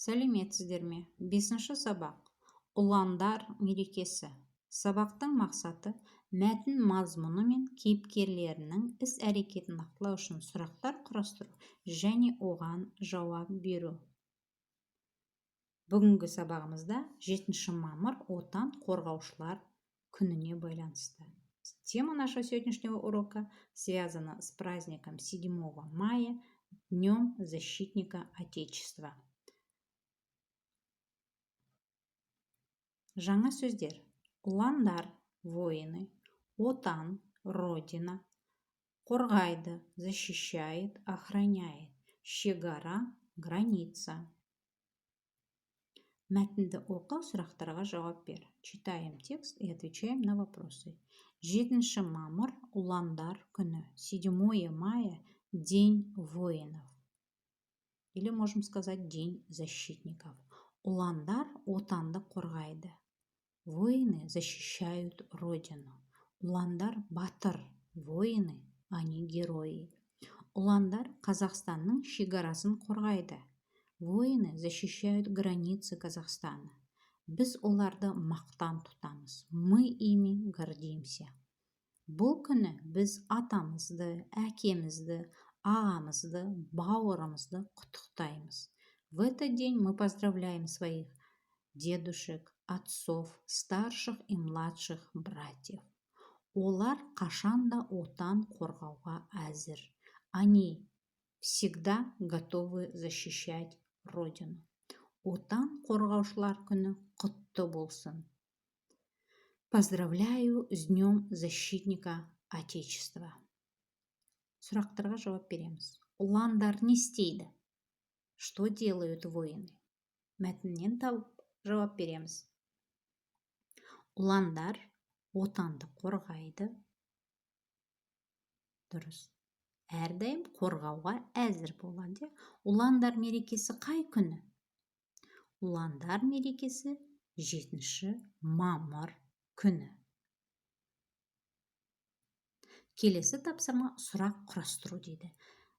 Сәлеметсіздер ме? 5-ші сабақ. Ұландар мерекесі. Сабақтың мақсаты мәтін мазмұны мен кейіпкерлерінің іс-әрекетін нақтылау үшін сұрақтар құрастыру және оған жауап беру. Бүгінгі сабағымызда 7 мамыр отан қорғаушылар күніне байланысты. Тема нашего сегодняшнего урока связана с праздником 7 мая, Днем защитника Отечества. Жаңа сөздер. Ұландар, воины, отан, родина, қорғайды, защищает, охраняет, шекара, граница. Мәтінді оқы, сұрақтарға жауап бер. Читаем текст и отвечаем на вопросы. 7 мамыр Ұландар күні. 7 мая – День воинов. Или можем сказать День защитников. Ұландар отанды қорғайды. Воины защищают родину. Ұландар батыр. Воины, они герои. Ұландар Қазақстанның шекарасын қорғайды. Воины защищают границы Казахстана. Біз оларды мақтан тұтамыз. Мы ими гордимся. Бұл күні біз атамызды, әкемізді, ағамызды, бауырымызды құттықтаймыз. В этот день мы поздравляем своих дедушек, отцов, старших и младших братьев. Олар қашанда отан қорғауға әзір. Они всегда готовы защищать родину. Отан қорғаушылар күні құтты болсын. Поздравляю с Днем защитника Отечества. Сұрақтарға жауап береміз. Ұландар не істейді? Что делают воины? Мәтіннен тауып жауап береміз. Ұландар отанды қорғайды. Дұрыс. Әрдайым қорғауға әзір болады. Ұландар мерекесі қай күні? Ұландар мерекесі 7 мамыр күні. Келесі тапсырма сұрақ құрастыру дейді.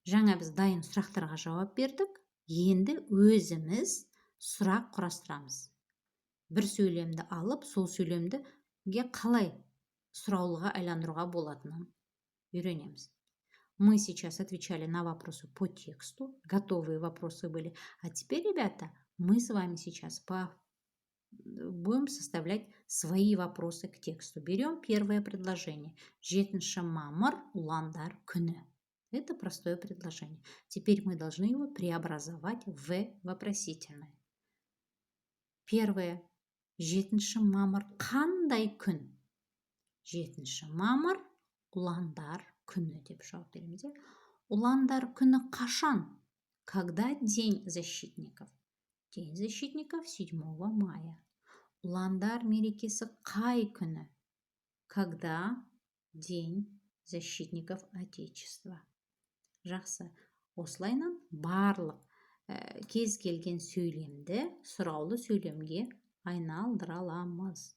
Жаңа біз дайын сұрақтарға жауап бердік. Енді өзіміз сұрақ құрастырамыз. Бір сөйлемді алып, сол сөйлемдіге қалай сұраулыға айландыруға болатынын үйренеміз. Мы сейчас отвечали на вопросы по тексту. Готовые вопросы были. А теперь, ребята, мы с вами сейчас будем составлять свои вопросы к тексту. Берем первое предложение. 7 мамыр Ұландар күні. Это простое предложение. Теперь мы должны его преобразовать в вопросительное. Первое. 7 мамыр қандай күн? 7 мамыр Ұландар күні деп жауап береміз. Ұландар күні қашан? Когда День защитников? День защитников 7 мая. Ұландар мерекесі қай күні? Когда День защитников Отечества? Жақсы. Осылайынан барлық кез келген сөйлемді сұраулы сөйлемге айналдыра аламыз.